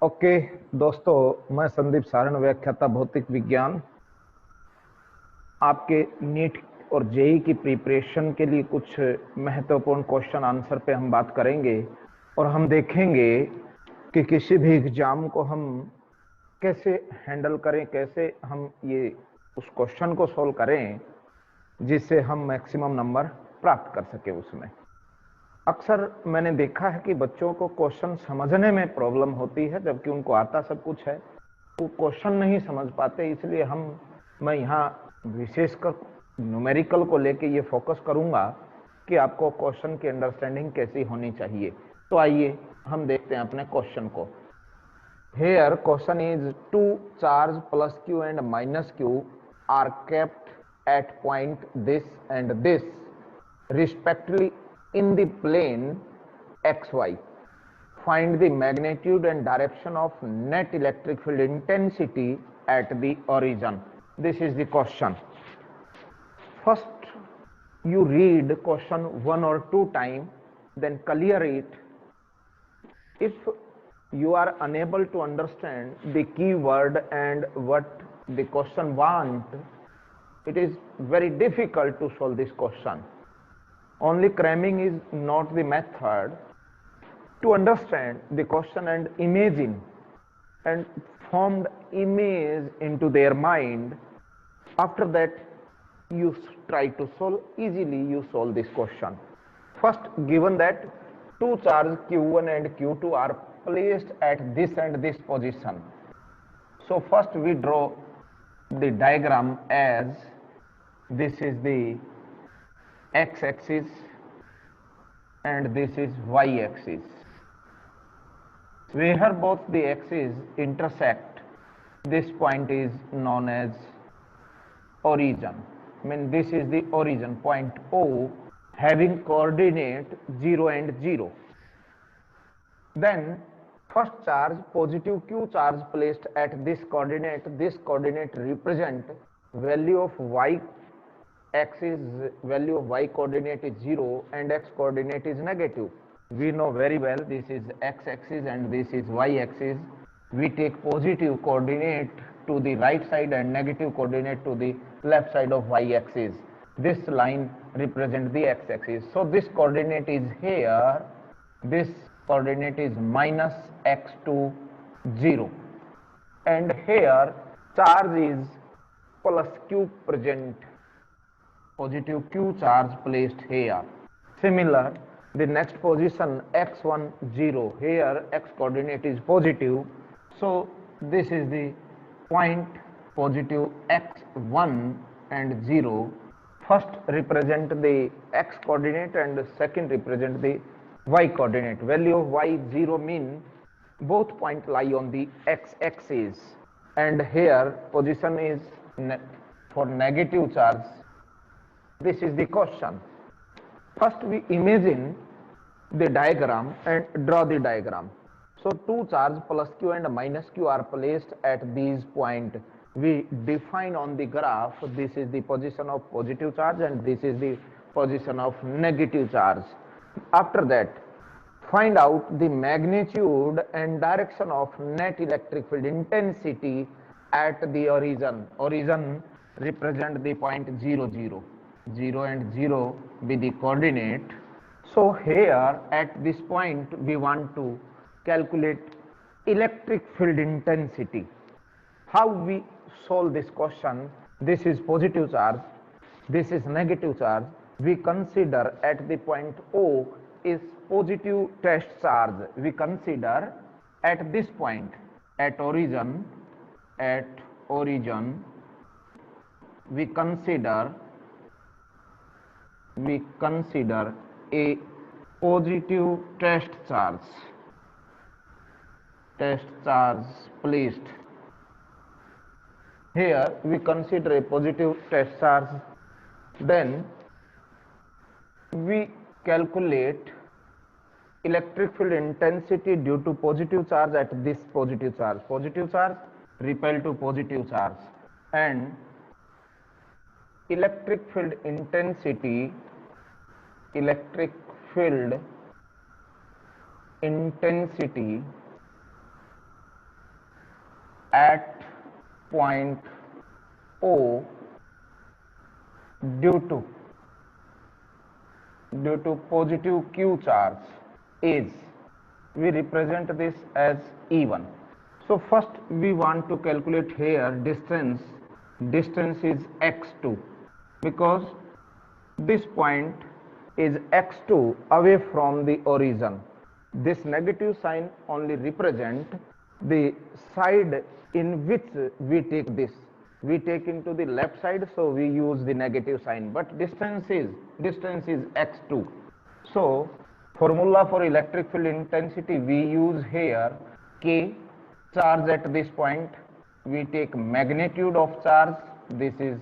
Okay दोस्तों, मैं संदीप सारण, व्याख्याता भौतिक विज्ञान। आपके नीट और जेई की प्रिपरेशन के लिए कुछ महत्वपूर्ण क्वेश्चन आंसर पे हम बात करेंगे और हम देखेंगे कि किसी भी एग्जाम को हम कैसे हैंडल करें, कैसे हम ये उस क्वेश्चन को सोल्व करें जिससे हम मैक्सिमम नंबर प्राप्त कर सके उसमें। अक्सर मैंने देखा है कि बच्चों को क्वेश्चन समझने में प्रॉब्लम होती है, जबकि उनको आता सब कुछ है। वो क्वेश्चन नहीं समझ पाते, इसलिए मैं यहाँ विशेषकर न्यूमेरिकल को लेके ये फोकस करूंगा कि आपको क्वेश्चन की अंडरस्टैंडिंग कैसी होनी चाहिए। तो आइए हम देखते हैं अपने क्वेश्चन को। Here question is two charge plus q and minus q are kept at point this and this respectively in the plane xy. Find the magnitude and direction of net electric field intensity at the origin. This is the question. First, you read question one or two times, then clear it. If you are unable to understand the keyword and what the question want, it is very difficult to solve this question. Only cramming is not the method. To understand the question and imagine and formed image into their mind, after that you try to solve easily. You solve this question. First, given that two charges q1 and q2 are placed at this and this position, so first we draw the diagram as this is the x-axis and this is y-axis. Where both the axes intersect, this point is known as origin. This is the origin point O, having coordinate 0 and 0. Then first charge, positive q charge placed at this coordinate represent value of y axis, value of y coordinate is 0 and x coordinate is negative. We know very well this is x axis and this is y axis. We take positive coordinate to the right side and negative coordinate to the left side of y axis. This line represents the x axis. So this coordinate is here, this coordinate is minus x to 0, and here charge is plus q present, positive q charge placed here. Similar, the next position x1 0, here x coordinate is positive, so this is the point positive x1 and 0. First represent the x coordinate and second represent the y coordinate. Value of y 0 mean both points lie on the x axis, and here position is for negative charge. This is the question. First we imagine the diagram and draw the diagram. So two charge plus q and minus q are placed at these points. We define on the graph, this is the position of positive charge and this is the position of negative charge. After that, find out the magnitude and direction of net electric field intensity at the origin. Origin represent the point 0 0. 0 and 0 be the coordinate. So here at this point we want to calculate electric field intensity. How we solve this question? This is positive charge, this is negative charge. We consider at the point O is positive test charge. We consider at this point, at origin, we consider a positive test charge placed here. We consider a positive test charge, then we calculate electric field intensity due to positive charge at this positive charge repel to positive charge, and electric field intensity at point O due to positive Q charge is, we represent this as E1. So first we want to calculate here distance is x2, because this point is x2 away from the origin. This negative sign only represent the side in which we take this. We take into the left side, so we use the negative sign, but distance is x2. So formula for electric field intensity we use here K, charge at this point, we take magnitude of charge, this is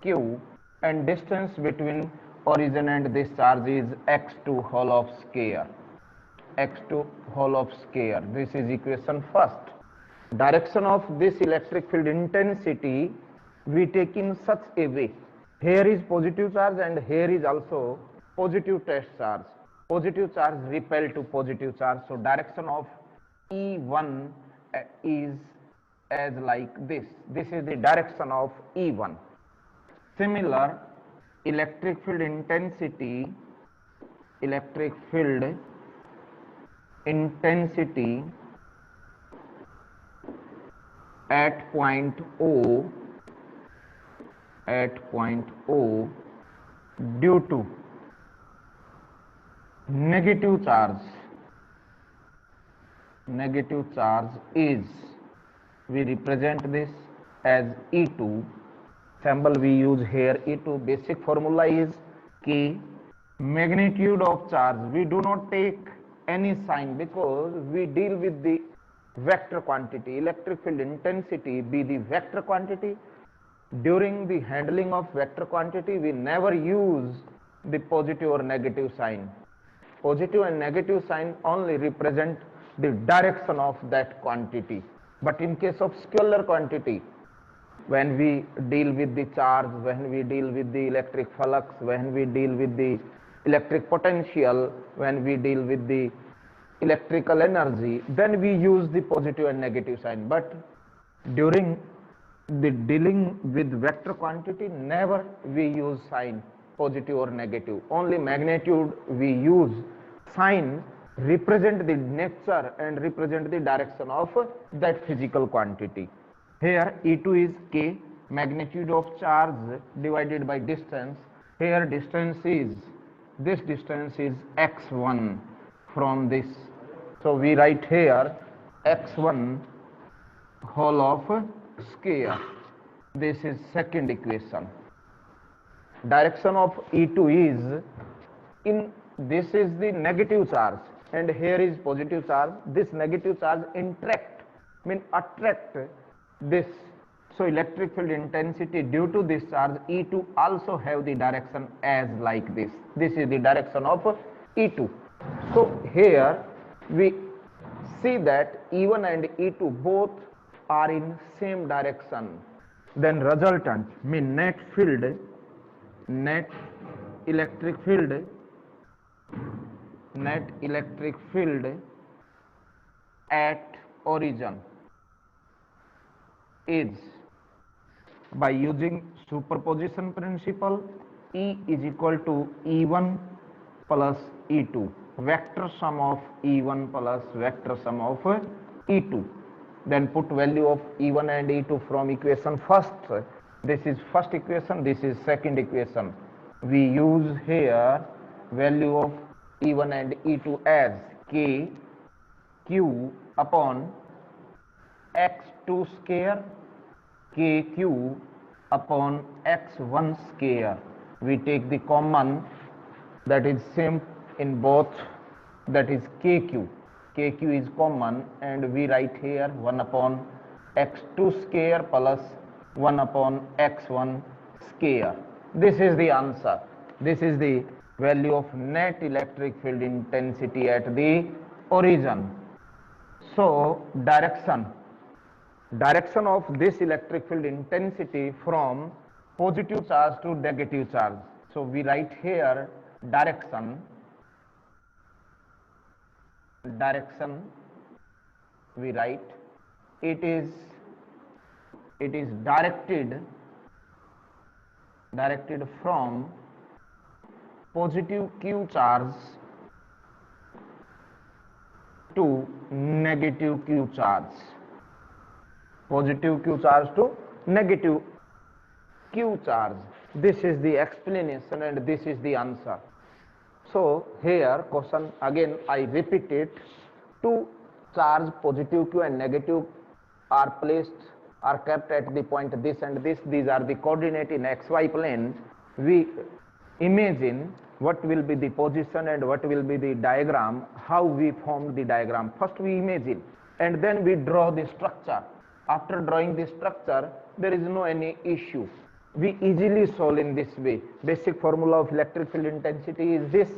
Q, and distance between origin and this charge is x2 whole of square. x2 whole of square. This is equation first. Direction of this electric field intensity we take in such a way. Here is positive charge and here is also positive test charge. Positive charge repel to positive charge. So direction of E1 is as like this. This is the direction of E1. Similar, electric field intensity at point O due to negative charge is, we represent this as E2. Symbol we use here E2. Basic formula is K, magnitude of charge. We do not take any sign because we deal with the vector quantity. Electric field intensity be the vector quantity. During the handling of vector quantity, we never use the positive or negative sign. Positive and negative sign only represent the direction of that quantity. But in case of scalar quantity, when we deal with the charge, when we deal with the electric flux, when we deal with the electric potential, when we deal with the electrical energy, then we use the positive and negative sign. But during the dealing with vector quantity, never we use sign positive or negative. Only magnitude we use. Sign represent the nature and represent the direction of that physical quantity. Here E2 is K, magnitude of charge divided by distance. Here distance is x1 from this. So we write here x1 whole of square. This is second equation. Direction of E2 is, in this is the negative charge and here is positive charge. This negative charge attract this. So electric field intensity due to this charge E2 also have the direction as like this. This is the direction of E2. So here we see that E1 and E2 both are in same direction. Then resultant mean net electric field at origin is, by using superposition principle, E is equal to E1 plus E2, vector sum of E1 plus vector sum of E2. Then put value of E1 and E2 from equation first. This is first equation, this is second equation. We use here value of E1 and E2 as K Q upon x2 square, KQ upon x1 square. We take the common, that is same in both, that is KQ. KQ is common and we write here 1 upon x2 square plus 1 upon x1 square. This is the answer. This is the value of net electric field intensity at the origin. So direction of this electric field intensity from positive charge to negative charge. So we write here direction, we write it is it is directed from positive q charge to negative q charge, positive q charge to negative q charge. This is the explanation and this is the answer. So here question again I repeat it, two charge positive q and negative are kept at the point this and this. These are the coordinate in xy plane. We imagine what will be the position and what will be the diagram, how we formed the diagram. First we imagine and then we draw the structure. After drawing the structure, there is no any issue. We easily solve in this way. Basic formula of electric field intensity is this.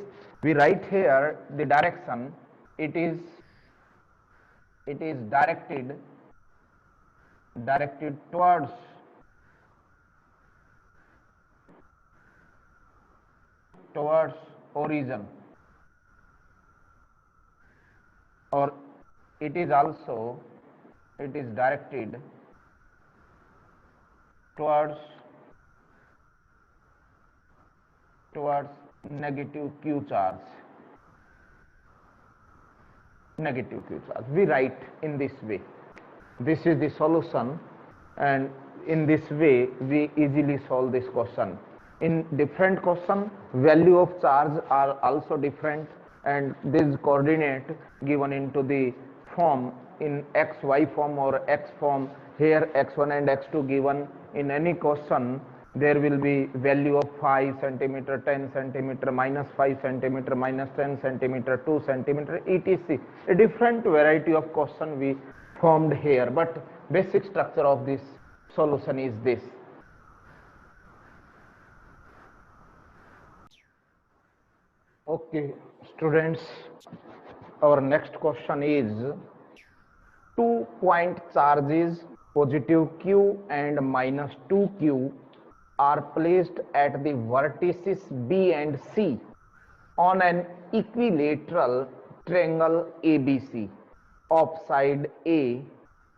We write here the direction. It is directed towards origin, or it is directed towards negative q charge. We write in this way. This is the solution, and in this way we easily solve this question. In different question, value of charge are also different, and this coordinate given into the form in xy form or x form. Here x1 and x2 given in any question. There will be value of 5 centimeter, 10 centimeter, minus 5 centimeter, minus 10 centimeter, 2 centimeter, etc. A different variety of question we formed here, but basic structure of this solution is this. Okay, students, our next question is 2-point charges positive q and minus 2q are placed at the vertices B and C on an equilateral triangle ABC of side A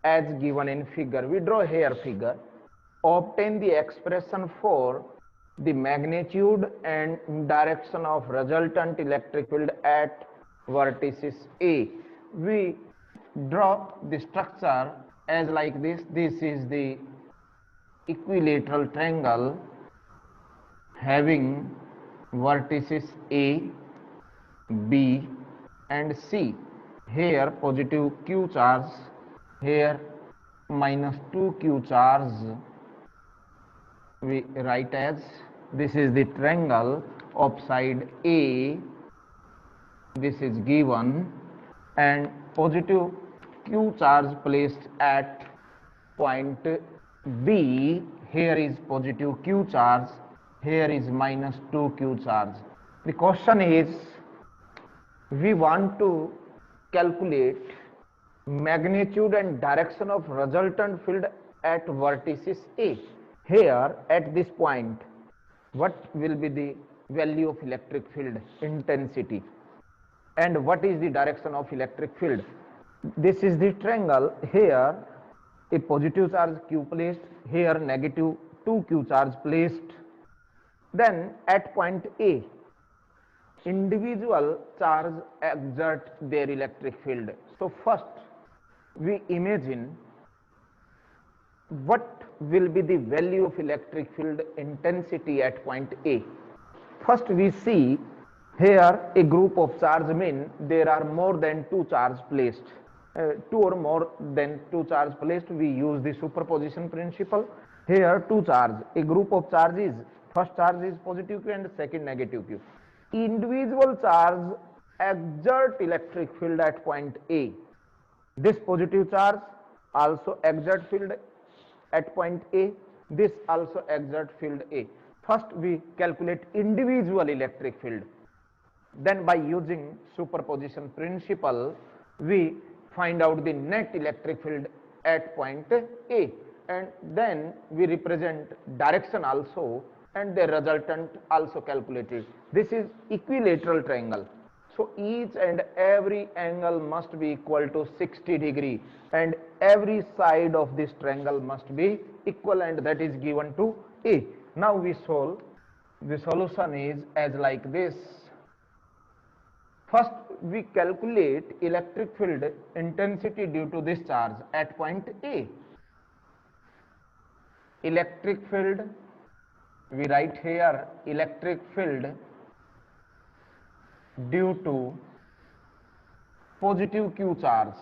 as given in figure. We draw here figure. Obtain the expression for the magnitude and direction of resultant electric field at vertices A. We draw the structure as like this. This is the equilateral triangle having vertices A, B and C. Here positive q charge, here minus 2q charge. We write as this is the triangle of side A, this is given, and positive q charge placed at point B. Here is positive q charge, here is minus 2q charge. The question is, we want to calculate magnitude and direction of resultant field at vertices A. Here at this point, what will be the value of electric field intensity and what is the direction of electric field? This is the triangle. Here a positive charge q placed, here negative 2q charge placed. Then at point A, individual charge exert their electric field. So first we imagine what will be the value of electric field intensity at point A. First we see here a group of charge mean there are more than 2 charge placed. 2 or more than 2 charge placed, we use the superposition principle. Here 2 charge, a group of charges, first charge is positive q and second negative q. Individual charge exert electric field at point A. This positive charge also exert field at point A, this also exert field A. First we calculate individual electric field, then by using superposition principle we find out the net electric field at point A, and then we represent direction also and the resultant also calculated. This is equilateral triangle. So each and every angle must be equal to 60 degree, and every side of this triangle must be equal, and that is given to A. Now we solve. The solution is as like this. First, we calculate electric field intensity due to this charge at point A. Electric field, we write here electric field due to positive Q charge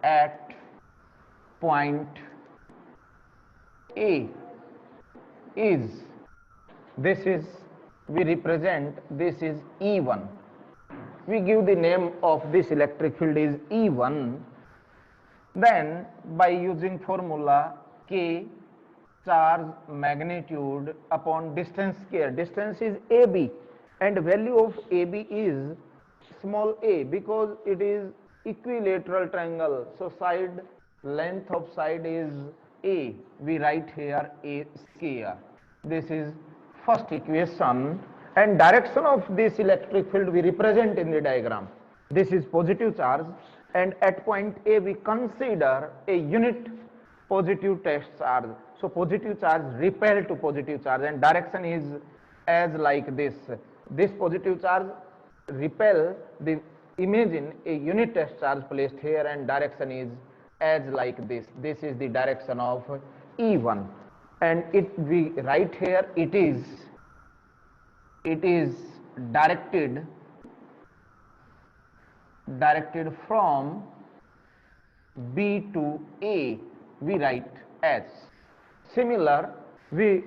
at point A is, this is, we represent this is E1. We give the name of this electric field is E1. Then by using formula K charge magnitude upon distance square, distance is AB and value of AB is small a because it is equilateral triangle, so side length of side is A. We write here A square. This is first equation, and direction of this electric field we represent in the diagram. This is positive charge, and at point A we consider a unit positive test charge. So positive charge repel to positive charge, and direction is as like this. This positive charge repel, the imagine a unit test charge placed here, and direction is as like this. This is the direction of E1, and it we write here it is directed from B to A, we write as. Similar, we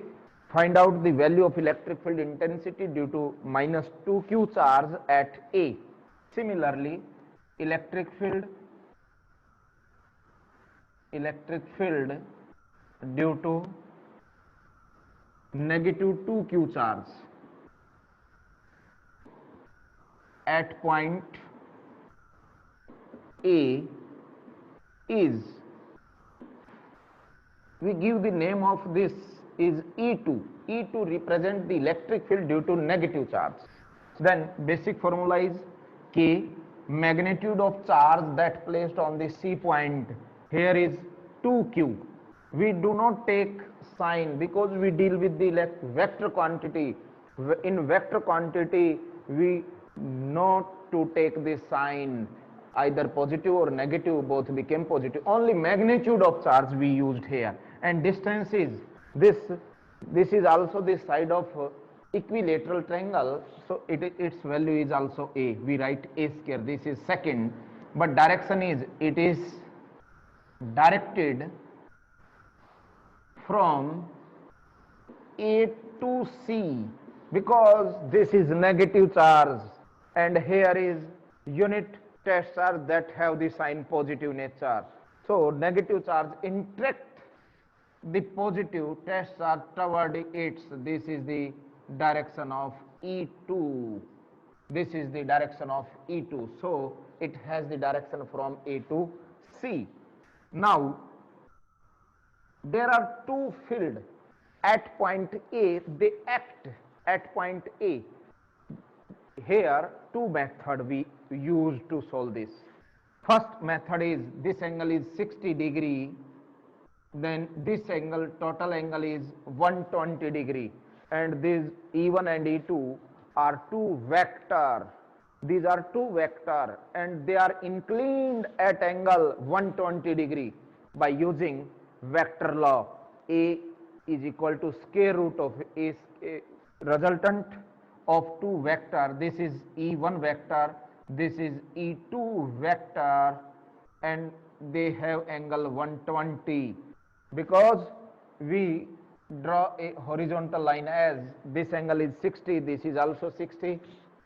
find out the value of electric field intensity due to minus 2q charge at A. Similarly, electric field due to negative 2q charge at point A is, we give the name of this is E2. E2 represent the electric field due to negative charge. Then basic formula is K, magnitude of charge that placed on the C point. Here is 2q. We do not take sign because we deal with the vector quantity. In vector quantity, we not to take this sign, either positive or negative, both became positive. Only magnitude of charge we used here, and distance is this. This is also the side of equilateral triangle, so its value is also A. We write A square. This is second, but direction is, it is directed from A to C because this is negative charge, and here is unit test charge that have the sign positive nature. So negative charge interact the positive test charge toward its. This is the direction of E2. This is the direction of E2. So it has the direction from A to C. Now there are two fields at point A. They act at point A. Here two methods we use to solve this. First method is, this angle is 60 degree, then this angle, total angle is 120 degree, and these E1 and E2 are two vector. These are two vector, and they are inclined at angle 120 degree by using vector law. A is equal to square root of A resultant of two vector. This is E1 vector, this is E2 vector, and they have angle 120. Because we draw a horizontal line as this angle is 60, this is also 60,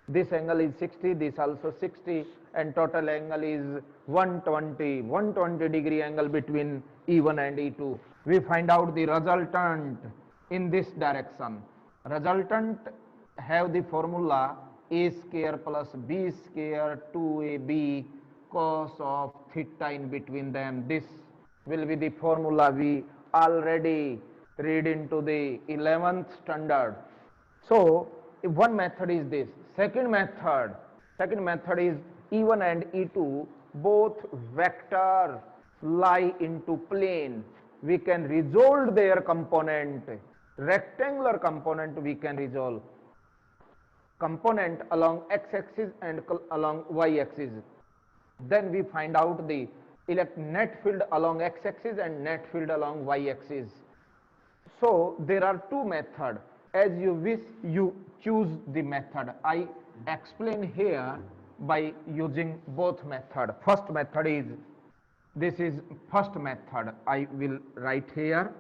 this angle is 60, this also 60, and total angle is 120 degree angle between E1 and E2. We find out the resultant in this direction. Resultant have the formula A square plus B square 2AB cos of theta in between them. This will be the formula we already read into the 11th standard. So one method is this. Second method is E1 and E2 both vector lie into plane. We can resolve their component. Rectangular component we can resolve. Component along x-axis and along y-axis. Then we find out the net field along x-axis and net field along y-axis. So there are two methods. As you wish, you choose the method. I explain here by using both method. First method is, this is first method. I will write here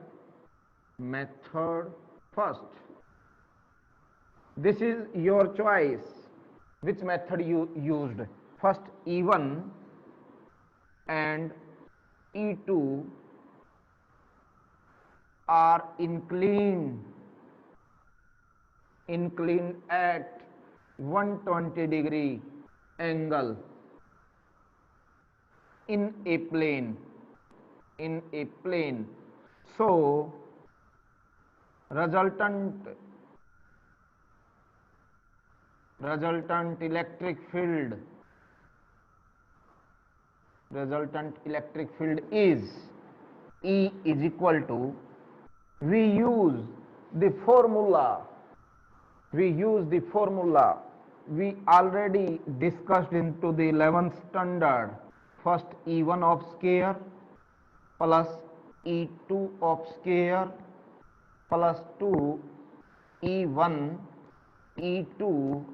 method first. This is your choice. Which method you used? First E1 and E2 are inclined at 120-degree angle in a plane. So resultant electric field is E is equal to, we use the formula we already discussed into the 11th standard. First E1 of square plus E2 of square plus 2 E1 E2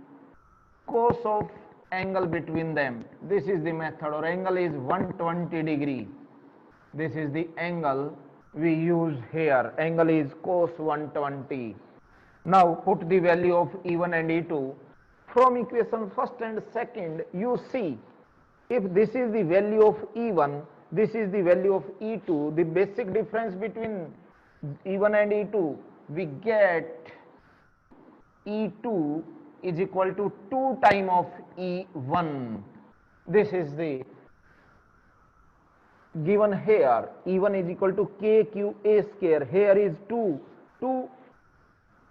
cos of angle between them. This is the method, or angle is 120-degree. This is the angle we use here. Angle is cos 120. Now put the value of E1 and E2. From equation first and second, you see, if this is the value of E1, this is the value of E2, the basic difference between E1 and E2, we get E2 is equal to 2 times of E1. This is the given here. E1 is equal to KQA square. Here is 2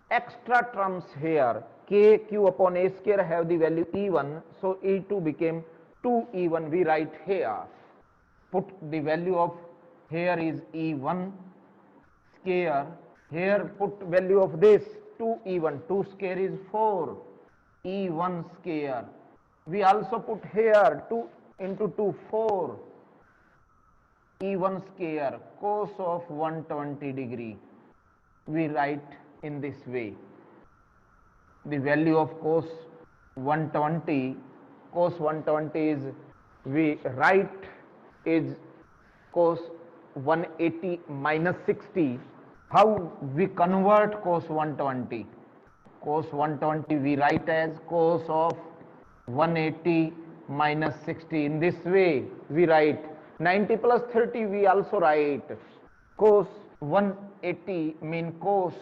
extra terms here. KQ upon A square have the value E1. So E2 became 2E1. We write here. Put the value of, here is E1 square. Here put value of this 2E1. 2 square is 4. E1 square. We also put here 2 into 2, 4. E1 square cos of 120-degree. We write in this way. The value of cos 120 is, we write is cos 180 minus 60. How we convert cos 120? Cos 120 we write as cos of 180 minus 60. In this way we write 90 plus 30. We also write cos 180 mean cos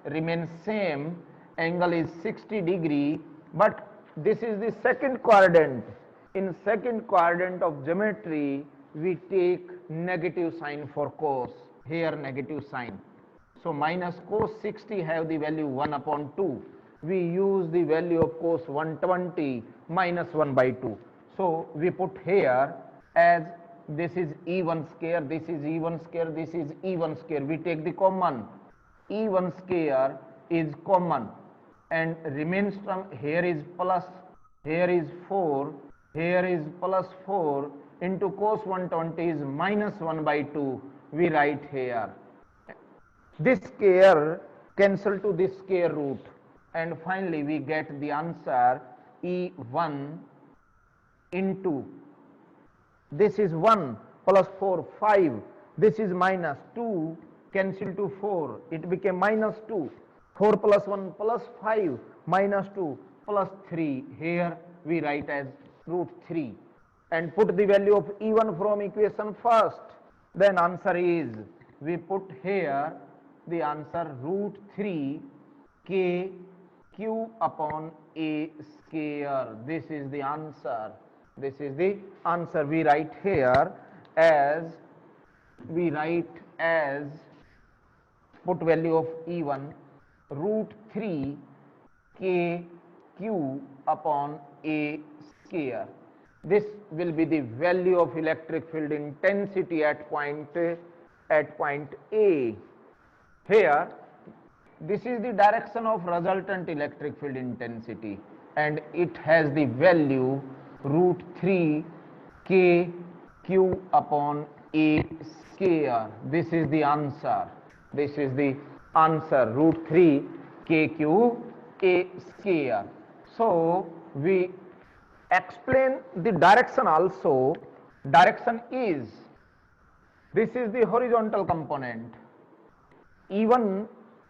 remains same, angle is 60-degree, but this is the second quadrant. In second quadrant of geometry we take negative sign for cos. Here negative sign. So minus cos 60 have the value 1 upon 2. We use the value of cos 120 minus 1 by 2. So we put here as this is E1 square, this is E1 square, this is E1 square. We take the common. E1 square is common and remains term, here is plus, here is 4, here is plus 4 into cos 120 is minus 1 by 2. We write here. This square cancel to this square root, and finally we get the answer E1 into, this is 1 plus 4, 5, this is minus 2, cancel to 4, it became minus 2, 4 plus 1 plus 5, minus 2 plus 3, here we write as root 3, and put the value of E1 from equation first. Then answer is, we put here the answer root 3 k q upon a square. This is the answer. This is the answer. We write here as, put value of E1 root 3 kq upon a square. This will be the value of electric field intensity at point A. Here, this is the direction of resultant electric field intensity, and it has the value root 3 kq upon a square. This is the answer. This is the answer, root 3 kq a square. So we explain the direction also. Direction is, this is the horizontal component. E1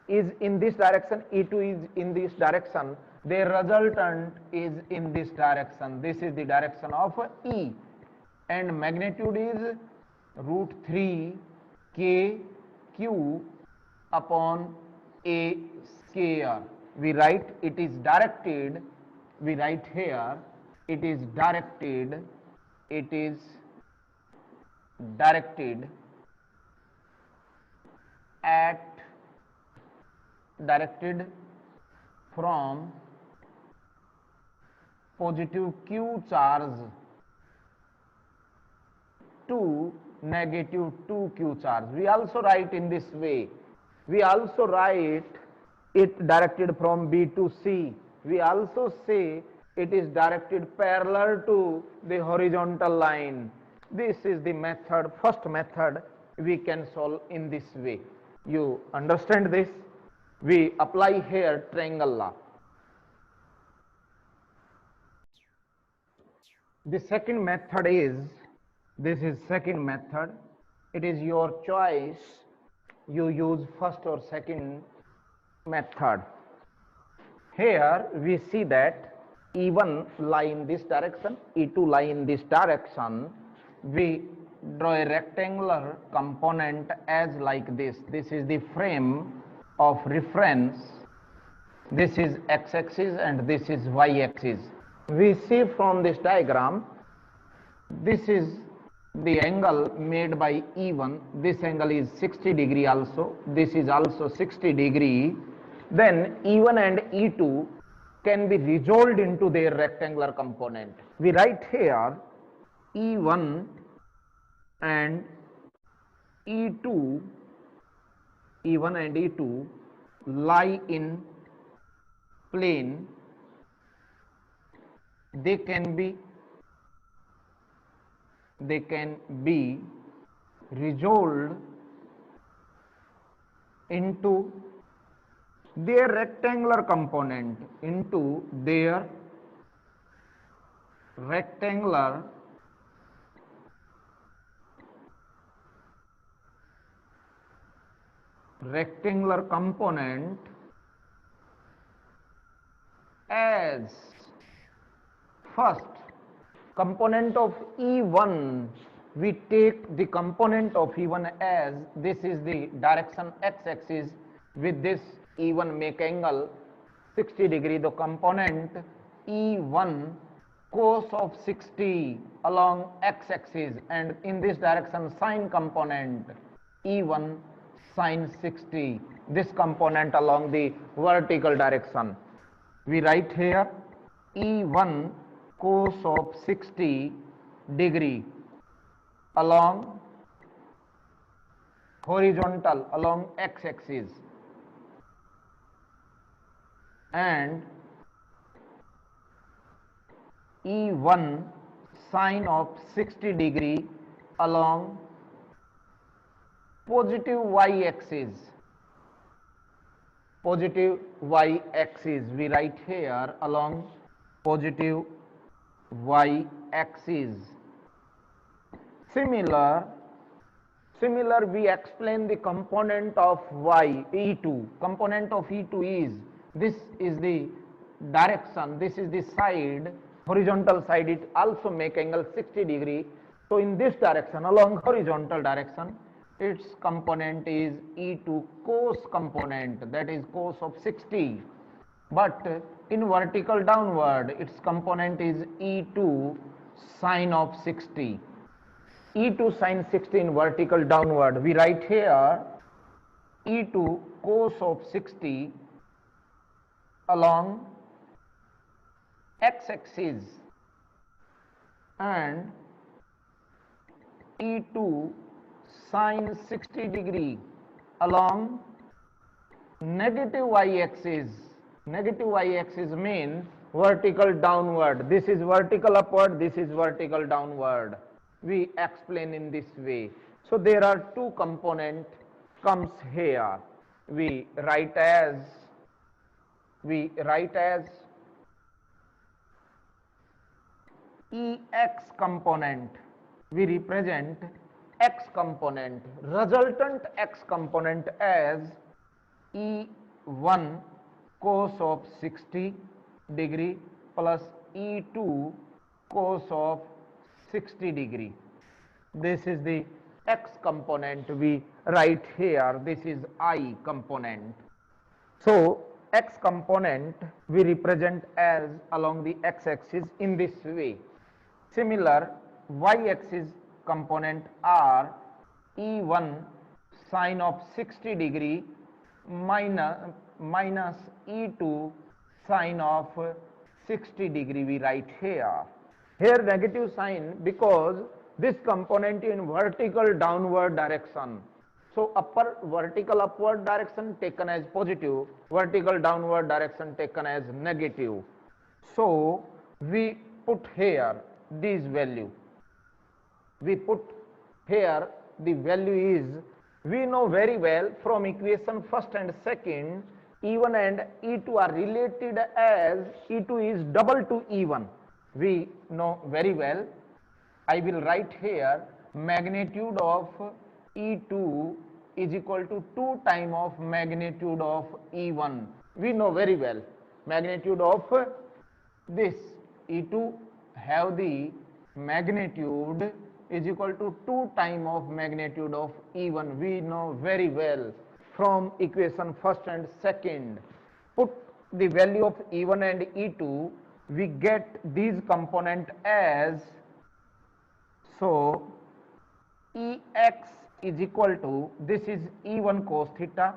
is in this direction, E2 is in this direction, their resultant is in this direction. This is the direction of E, and magnitude is root 3 kq upon a square. We write it is directed, we write here it is directed, it is directed at, directed from positive q charge to negative 2q charge. We also write in this way. We also write it directed from B to C. We also say it is directed parallel to the horizontal line. This is the method, first method we can solve in this way. You understand this? We apply here triangle law. The second method is, this is second method. It is your choice. You use first or second method. Here we see that E1 lie in this direction, E2 lie in this direction. We draw a rectangular component as like this. This is the frame of reference. This is x-axis and this is y-axis. We see from this diagram, this is the angle made by E1. This angle is 60 degree also. This is also 60 degree. Then E1 and E2 can be resolved into their rectangular component. We write here E1 and E2, E1 and E2 lie in plane. They can be resolved into their rectangular component, into their rectangular component as first component of E1. We take the component of E1 as, this is the direction x-axis, with this E1 make angle 60 degree. The component E1 cos of 60 along x-axis, and in this direction sine component E1 sine 60, this component along the vertical direction. We write here E1 cos of 60 degree along horizontal, along x-axis, and E1 sine of 60 degree along positive y-axis. Positive y-axis, we write here along positive y-axis. Similar, we explain the component of y, E2. Component of E2 is, this is the direction, this is the side, horizontal side, it also make angle 60 degree. So in this direction, along horizontal direction, its component is E2 cos component, that is cos of 60. But in vertical downward, its component is E2 sine of 60. E2 sine 60 in vertical downward. We write here E2 cos of 60 along x-axis and E2 sine 60 degree along negative y-axis. Negative y-axis means vertical downward. This is vertical upward, this is vertical downward. We explain in this way. So there are two component comes here. We write as Ex component. We represent x component, resultant x component as E1 cos of 60 degree plus E2 cos of 60 degree. This is the x component we write here. This is I component. So x component we represent as along the x-axis in this way. Similar, y-axis component are E1 sine of 60 degree minus E2 sine of 60 degree we write here. Here negative sign because this component in vertical downward direction. So upper vertical upward direction taken as positive, vertical downward direction taken as negative. So we put here this value. We put here the value is, we know very well from equation first and second, E1 and E2 are related as E2 is double to E1. We know very well. I will write here magnitude of E2 is equal to 2 times of magnitude of E1. We know very well magnitude of this E2 have the magnitude is equal to 2 times of magnitude of E1. We know very well from equation first and second. Put the value of E1 and E2, we get these component as, so Ex is equal to, this is E1 cos theta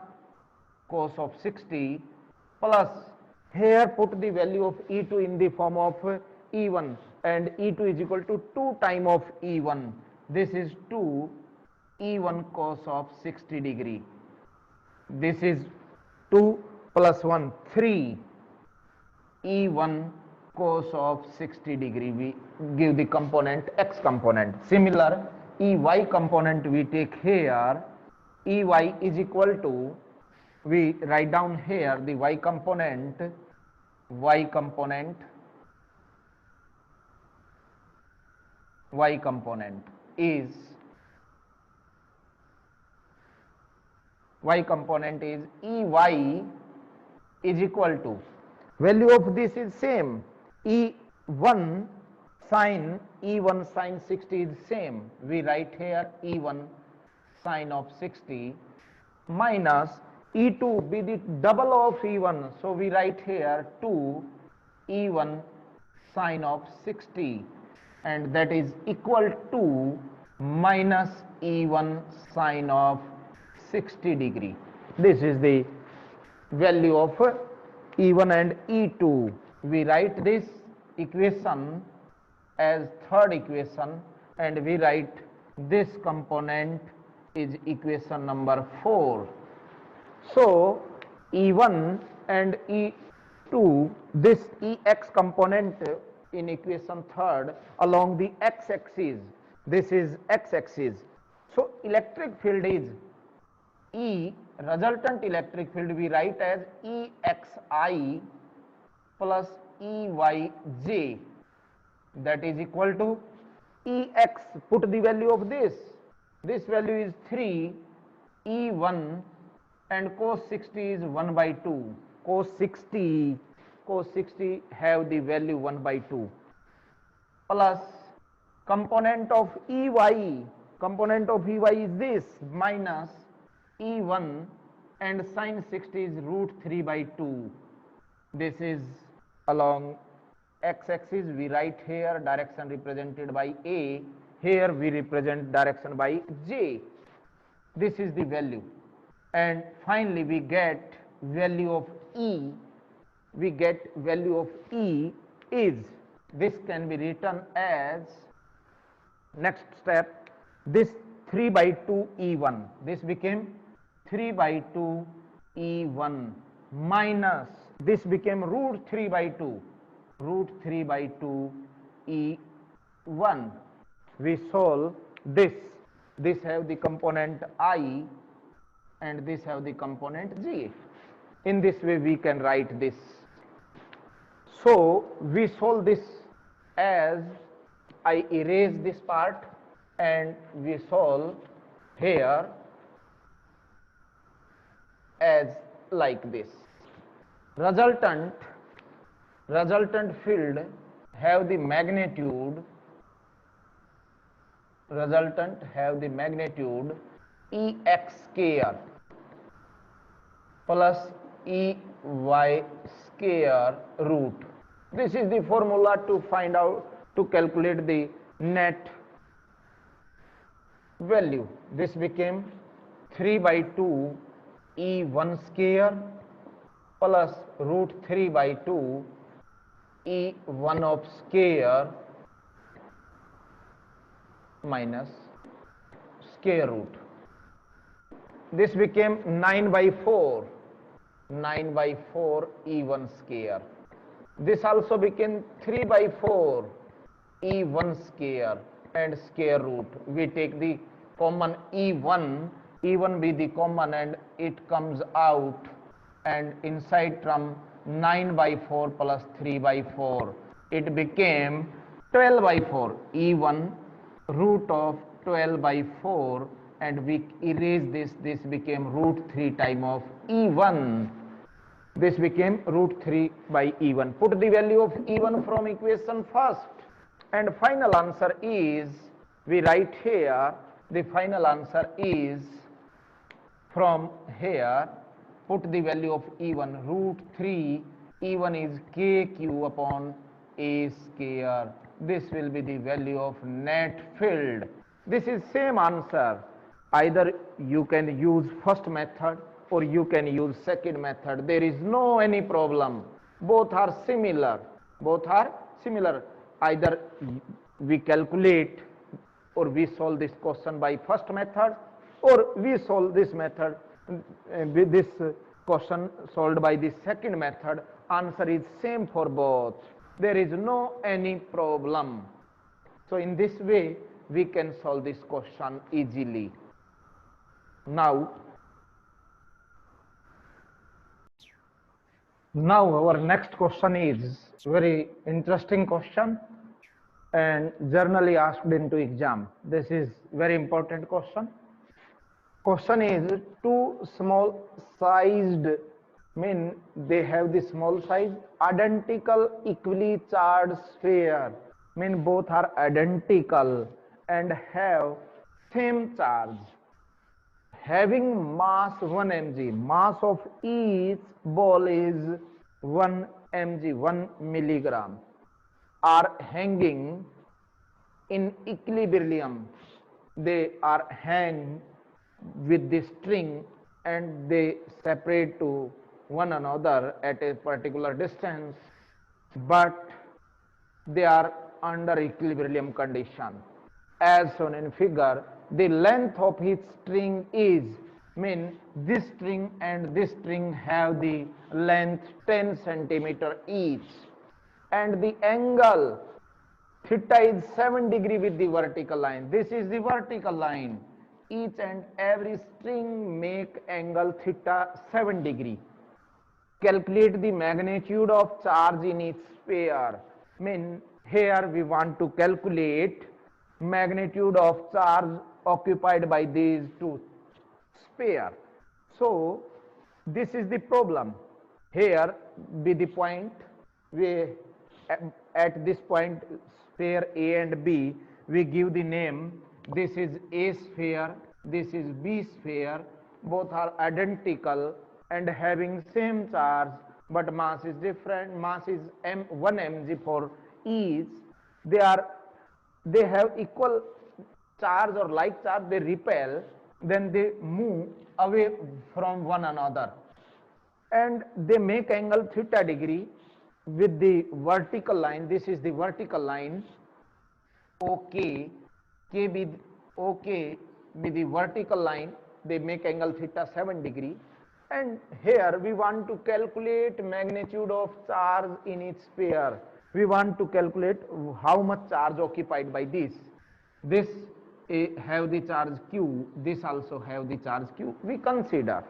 cos of 60 plus here put the value of E2 in the form of E1 and E2 is equal to 2 times of E1. This is 2 E1 cos of 60 degree. This is 2 plus 1, 3 E1 cos of 60 degree. We give the component x component. Similar, Ey component we take here. Ey is equal to, we write down here the y component is Ey is equal to, value of this is same, E1 sine 60 is same. We write here E1 sine of 60 minus E2 be the double of E1. So we write here 2 E1 sine of 60 and that is equal to minus E1 sine of 60 degree. This is the value of E1 and E2. We write this equation as third equation and we write this component is equation number 4. So E1 and E2, this Ex component in equation third along the x-axis, this is x-axis. So electric field is E, resultant electric field we write as Exi plus Eyj, that is equal to Ex, put the value of this value is 3 E1 and cos 60 is 1 by 2, cos 60 have the value 1 by 2 plus component of Ey is this minus E1 and sin 60 is root 3 by 2. This is along x-axis. We write here direction represented by A, here we represent direction by J. This is the value and finally we get value of E. is, this can be written as, next step, this 3 by 2 E1, this became 3 by 2 E1 minus, this became root 3 by 2, root 3 by 2 E1. We solve this, this have the component I and this have the component J. In this way we can write this. So we solve this as, I erase this part and we solve here as like this. Resultant field have the magnitude, resultant have the magnitude Ex square plus Ey square root. This is the formula to find out, to calculate the net value. This became 3 by 2 E1 square plus root 3 by 2 E1 of square minus square root. This became 9 by 4, 9 by 4 E1 square. This also became 3 by 4 E1 square and square root. We take the common E1, E1 be the common and it comes out, and inside term 9 by 4 plus 3 by 4. It became 12 by 4, E1 root of 12 by 4, and we erase this, this became root 3 time of E1. This became root 3 by E1. Put the value of E1 from equation first, and final answer is, we write here, the final answer is, from here, put the value of E1, root 3, E1 is KQ upon A square. This will be the value of net field. This is same answer. Either you can use first method or you can use second method. There is no any problem. Both are similar. Both are similar. Either we calculate or we solve this question by first method, or we solve this method with this question solved by the second method. Answer is same for both. There is no any problem. So in this way we can solve this question easily. Now our next question is very interesting question and generally asked into exam. This is very important question. Question is, two small sized, mean they have the small size, identical equally charged sphere, mean both are identical and have same charge, having mass 1 mg, mass of each ball is 1 mg, 1 milligram, are hanging in equilibrium. They are hang with the string and they separate to one another at a particular distance, but they are under equilibrium condition. As shown in figure, the length of each string is, mean this string and this string have the length 10 centimeter each, and the angle theta is 7 degree with the vertical line. This is the vertical line. Each and every string make angle theta 7 degree. Calculate the magnitude of charge in each sphere. Mean here we want to calculate magnitude of charge occupied by these two sphere. So this is the problem. Here be the point, we at this point sphere A and B, we give the name. This is A sphere, this is B sphere. Both are identical and having same charge, but mass is different. Mass is 1 mg for each. They have equal charge or like charge. They repel, then they move away from one another, and they make angle theta degree. with the vertical line, this is the vertical line, OK, K with OK with the vertical line, they make angle theta 7 degree. And here we want to calculate magnitude of charge in each sphere. We want to calculate how much charge occupied by this. This have the charge Q, this also have the charge Q. We consider.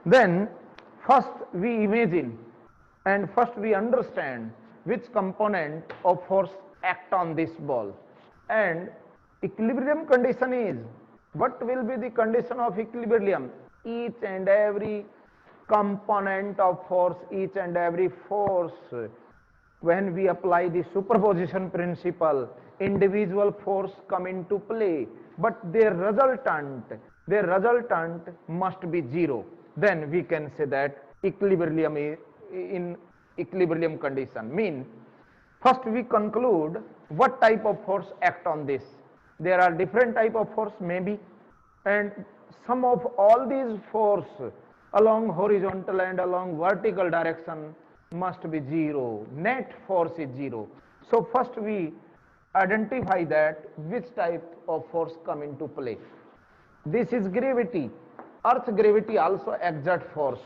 Then first we imagine and first we understand which component of force act on this ball. And equilibrium condition is, what will be the condition of equilibrium? Each and every component of force, each and every force, when we apply the superposition principle, individual force come into play, but their resultant must be zero. Then we can say that equilibrium is in equilibrium condition. Mean, first we conclude what type of force act on this. There are different type of force maybe, and sum of all these force along horizontal and along vertical direction must be zero. Net force is zero. So first we identify that which type of force come into play. This is gravity. Earth gravity also exert force.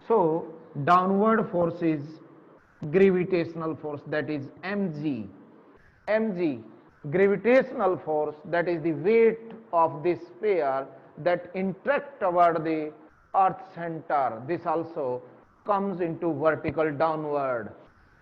So downward force is gravitational force, that is mg. Mg, gravitational force, that is the weight of this sphere that interact toward the earth center. This also comes into vertical downward,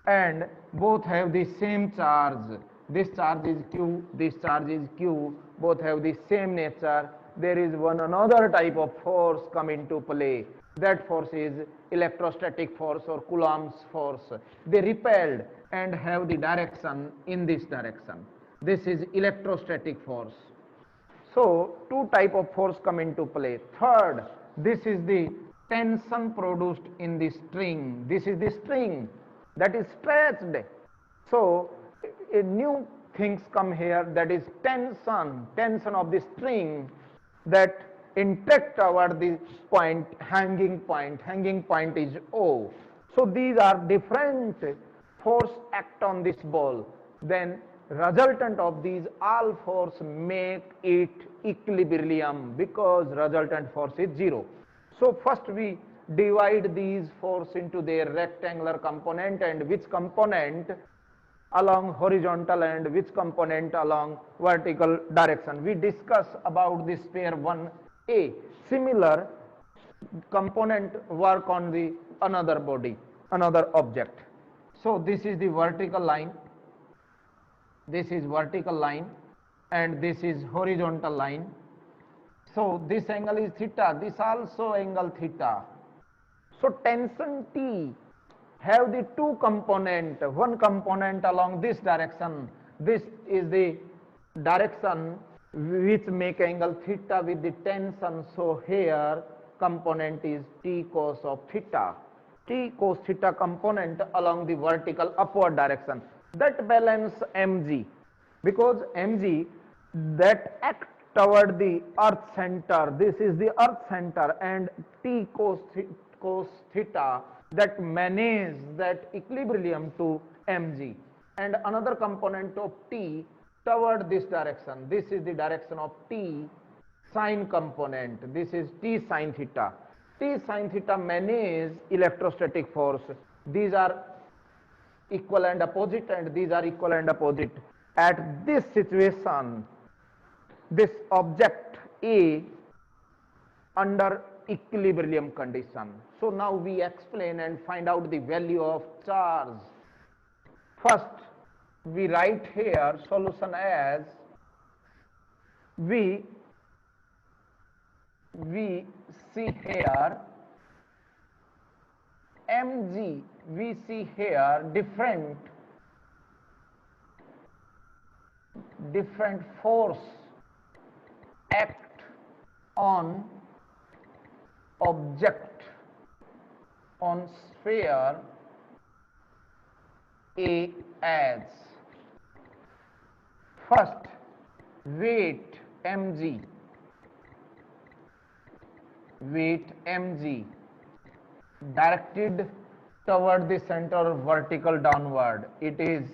and both have the same charge. This charge is Q, this charge is Q, both have the same nature. There is one another type of force come into play. That force is electrostatic force or Coulomb's force. They repelled and have the direction in this direction. This is electrostatic force. So two type of force come into play. Third, this is the tension produced in the string. This is the string that is stretched. So a new things come here, that is tension of the string that interact toward the point, hanging point is O. So these are different force act on this ball. Then resultant of these all force make it equilibrium, because resultant force is zero. So first we divide these force into their rectangular component, and which component along horizontal and which component along vertical direction. We discuss about this sphere 1a. Similar component work on the another body, another object. So this is the vertical line, this is vertical line, and this is horizontal line. So this angle is theta, this also angle theta. So tension T have the two component, one component along this direction. This is the direction which make angle theta with the tension. So here component is T cos of theta. T cos theta component along the vertical upward direction. That balance mg, because mg that act toward the earth center. This is the earth center, and T cos theta that manage that equilibrium to mg, and another component of T toward this direction. This is the direction of T sine component. This is T sine theta. T sine theta manage electrostatic force. These are equal and opposite, and these are equal and opposite. At this situation, this object A under equilibrium condition. So now we explain and find out the value of charge. First, we write here solution as we see here mg, we see here different force act on object, on sphere A as first weight mg, directed toward the center, vertical downward. It is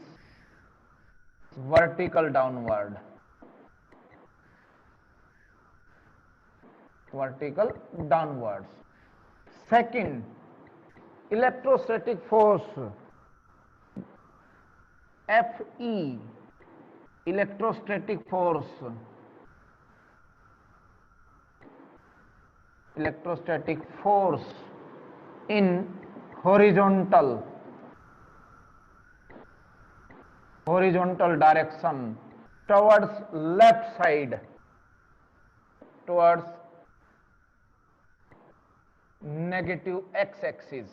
vertical downward. Vertical downwards. Second, electrostatic force Fe, electrostatic force in horizontal direction towards left side, towards negative x-axis.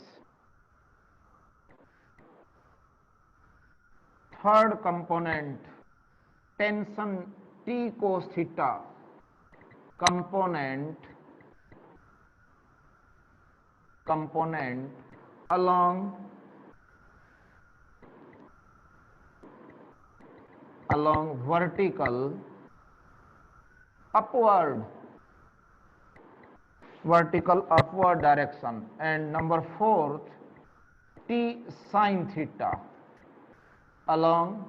Third component, tension T cos theta component along vertical upward direction. And number fourth, T sin theta along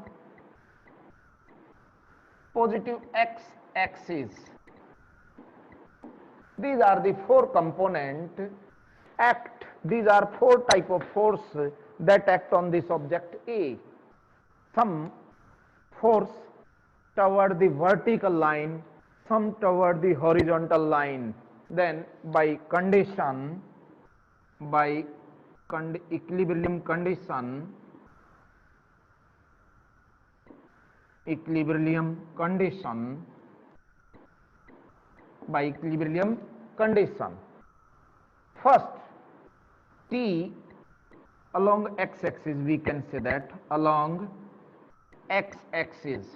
positive x-axis. These are the four component act. These are four type of force that act on this object A. Some force toward the vertical line, some toward the horizontal line. Then by equilibrium condition, first T along x-axis, we can say that along x-axis,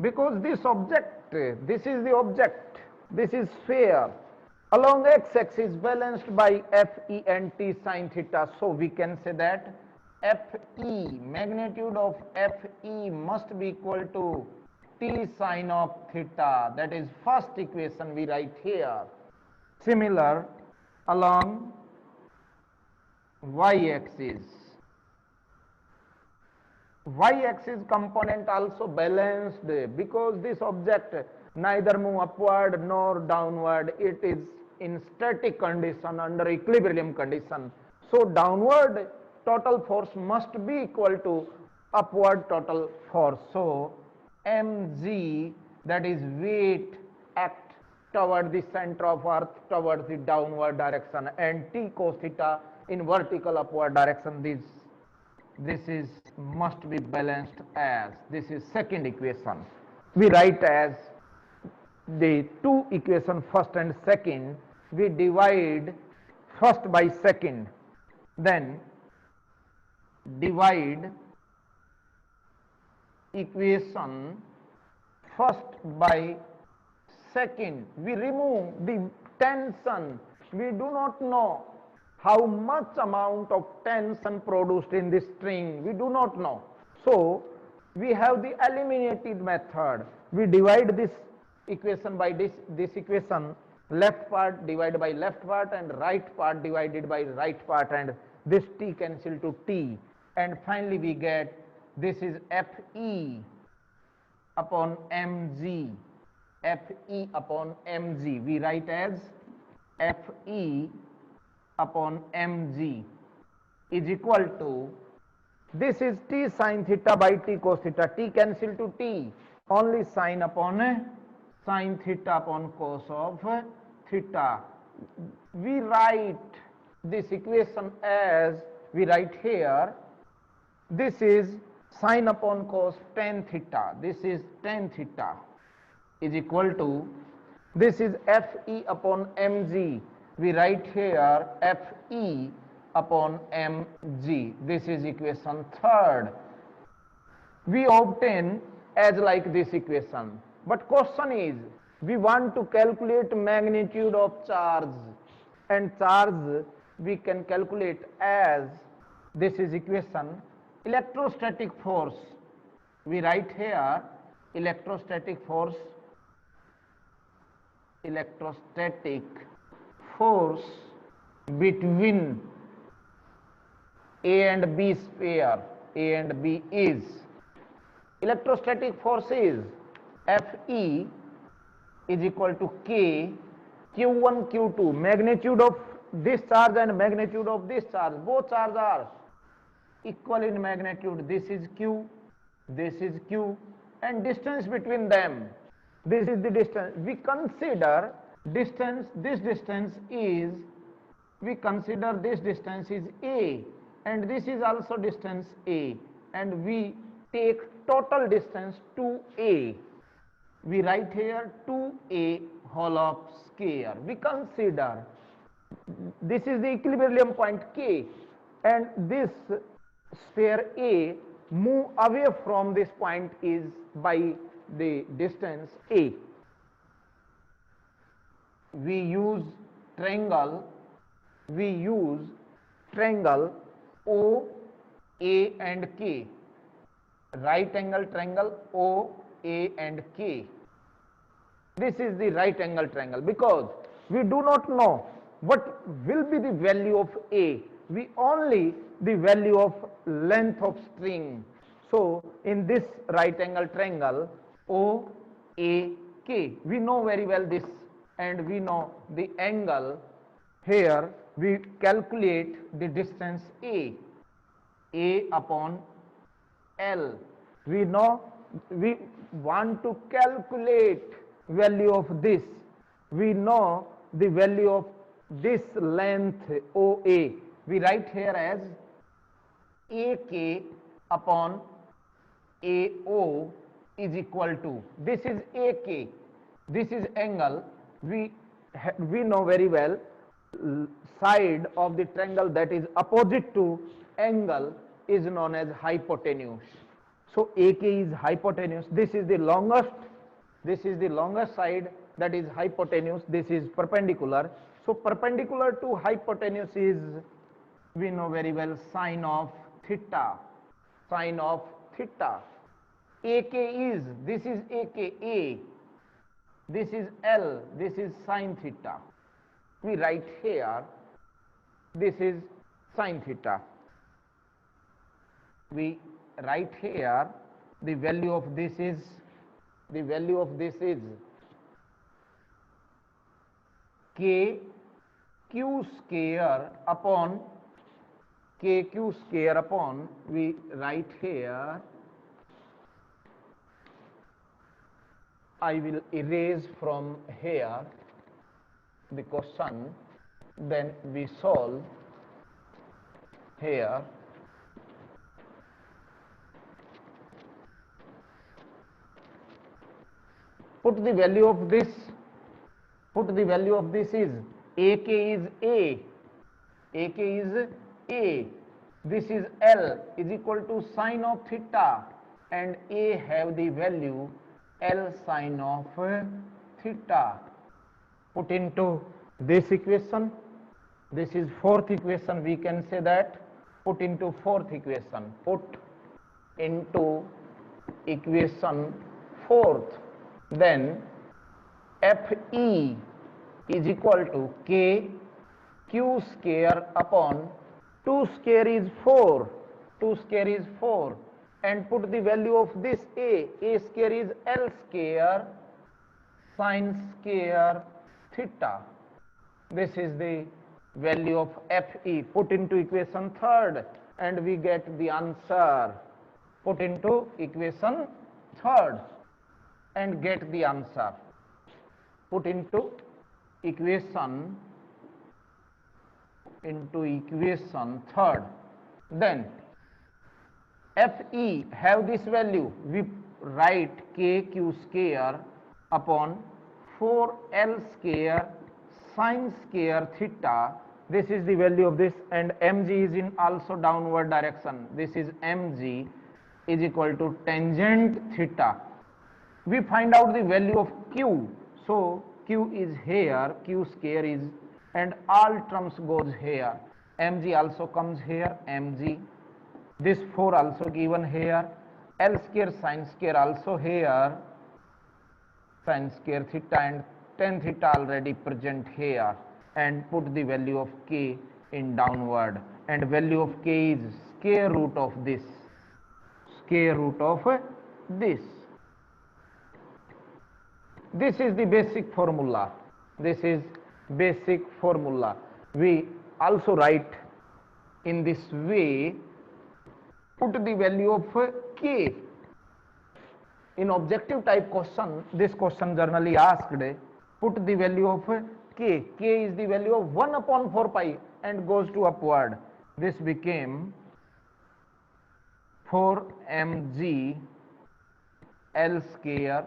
because this is the object, this is sphere, along x-axis balanced by Fe and T sin theta. So we can say that Fe, magnitude of Fe must be equal to T sin of theta. That is first equation we write here. Similar along y-axis component also balanced, because this object neither move upward nor downward. It is in static condition, under equilibrium condition. So downward total force must be equal to upward total force. So mg, that is weight, act toward the center of earth towards the downward direction, and T cos theta in vertical upward direction. This is must be balanced as, this is second equation. We write as the two equation, first and second. We divide first by second, then divide equation first by second. We remove the tension. We do not know how much amount of tension produced in this string. We do not know. So we have the eliminated method. We divide this equation by this equation, left part divided by left part and right part divided by right part, and this T cancel to T, and finally we get this is Fe upon mg. Fe upon mg we write as Fe upon mg is equal to, this is T sin theta by T cos theta. T cancel to T, only sin upon sin theta upon cos of theta. We write this equation as, we write here, this is sin upon cos tan theta, this is tan theta is equal to, this is Fe upon mg. We write here Fe upon mg. This is equation third. We obtain as like this equation. But question is, we want to calculate magnitude of charge, and charge we can calculate as, this is equation, electrostatic force. We write here electrostatic force between A and B sphere, A and B is electrostatic force is Fe is equal to K Q1 Q2, magnitude of this charge and magnitude of this charge, both charges are equal in magnitude. This is Q, this is Q, and distance between them, this is the distance. We consider distance, this distance is, we consider this distance is A, and this is also distance A, and we take total distance 2A. We write here 2A whole of square. We consider this is the equilibrium point K, and this sphere A move away from this point is by the distance A. We use triangle O, A and K, right angle triangle O, A and K. This is the right angle triangle, because we do not know what will be the value of A, we only the value of length of string. So in this right angle triangle O, A, K, we know very well this, and we know the angle. Here we calculate the distance A upon L. We know, we want to calculate value of this. We know the value of this length OA. We write here as AK upon AO is equal to, this is AK, this is angle. We know very well side of the triangle that is opposite to angle is known as hypotenuse. So AK is hypotenuse. This is the longest side, that is hypotenuse. This is perpendicular. So perpendicular to hypotenuse is, we know very well, sine of theta. Sine of theta. AK is, this is AK, A. This is L, this is sine theta. We write here, this is sine theta. We write here, the value of this is, K Q square upon KQ square upon, we write here, I will erase from here the question, then we solve here. Put the value of this, is AK is A, AK is A, this is L is equal to sine of theta, and A have the value L sine of theta. Put into this equation, this is fourth equation, we can say that. Put into fourth equation, put into equation fourth, then Fe is equal to K Q square upon 2 square is 4, 2 square is 4, and put the value of this A square is L square sine square theta. This is the value of Fe. Put into equation third and we get the answer. Put into equation third and get the answer. Put into equation third. Then Fe have this value, we write KQ square upon 4L square sine square theta. This is the value of this, and mg is in also downward direction. This is mg is equal to tangent theta. We find out the value of q. So q is here, q square is, and all terms goes here. mg also comes here, mg. This 4 also given here. L square sine square also here. Sine square theta and tan theta already present here, and put the value of k in downward and value of k is square root of this, square root of this. This is the basic formula. This is basic formula. We also write in this way, put the value of k. In objective type question, this question generally asked, put the value of k. K is the value of 1 upon 4 pi and goes to upward. This became 4 mg L square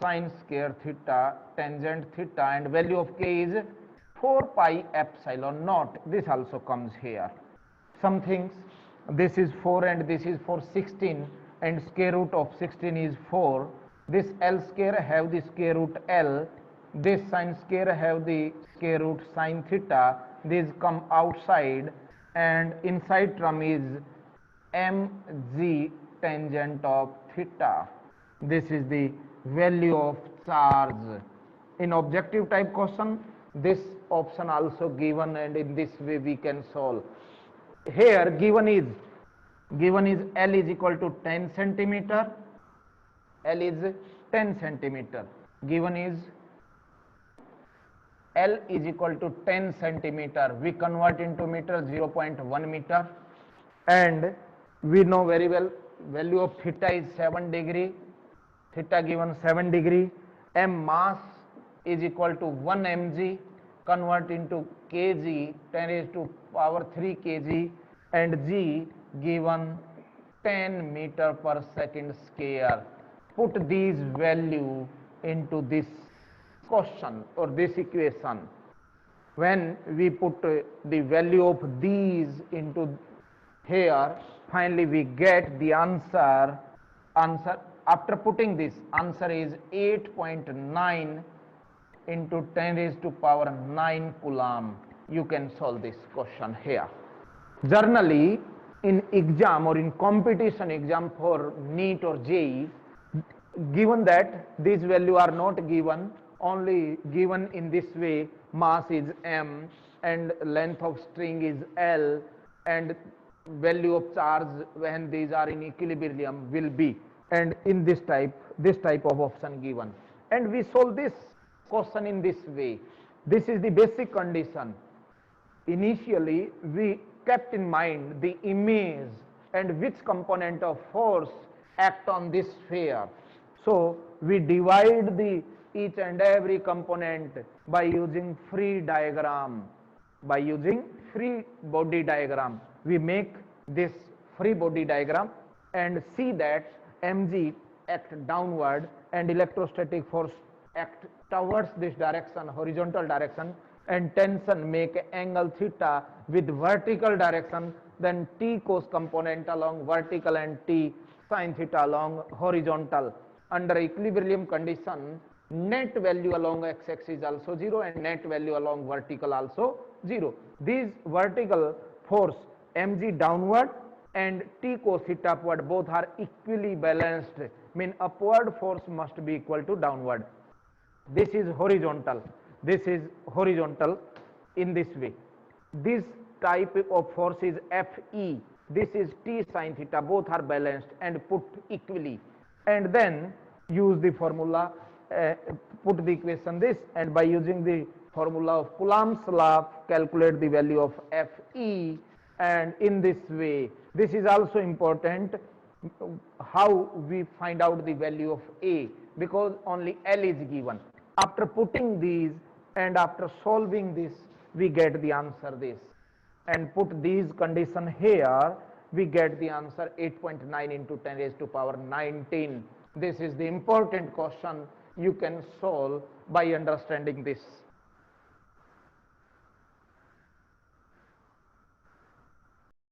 sine square theta tangent theta, and value of k is 4 pi epsilon naught. This also comes here. Some things, this is 4 and this is for 16, and square root of 16 is 4. This L square have the square root L, this sine square have the square root sine theta. These come outside, and inside term is mg tangent of theta. This is the value of charge. In objective type question, this option also given, and in this way we can solve. Here given is L is equal to 10 centimeter. L is 10 centimeter. Given is L is equal to 10 centimeter. We convert into meter, 0.1 meter, and we know very well value of theta is 7 degree. Theta given 7 degree. M mass is equal to 1 mg, convert into kg, 10 raised to power 3 kg, and g given 10 meter per second square. Put these value into this question or this equation. When we put the value of these into here, finally we get the answer. After putting this, answer is 8.9 into 10 raised to power 9 coulomb. You can solve this question here. Generally, in exam or in competition exam for NEET or JEE, given that these values are not given, only given in this way, mass is m and length of string is L, and value of charge when these are in equilibrium will be, and in this type of option given, and we solve this question in this way. This is the basic condition. Initially we kept in mind the image and which component of force act on this sphere. So we divide the each and every component by using free diagram. By using free body diagram, we make this free body diagram and see that mg act downward and electrostatic force act towards this direction, horizontal direction, and tension make angle theta with vertical direction, then T cos component along vertical and T sin theta along horizontal. Under equilibrium condition, net value along x-axis is also 0 and net value along vertical also 0. These vertical force mg downward and T cos theta upward both are equally balanced, mean upward force must be equal to downward. This is horizontal. This is horizontal in this way. This type of force is Fe. This is T sin theta. Both are balanced and put equally. And then use the formula, put the equation this, and by using the formula of Coulomb's law, calculate the value of Fe. And in this way, this is also important, how we find out the value of A, because only L is given. After putting these and after solving this, we get the answer this, and put these condition here, we get the answer 8.9 into 10 raised to power 19. This is the important question you can solve by understanding this.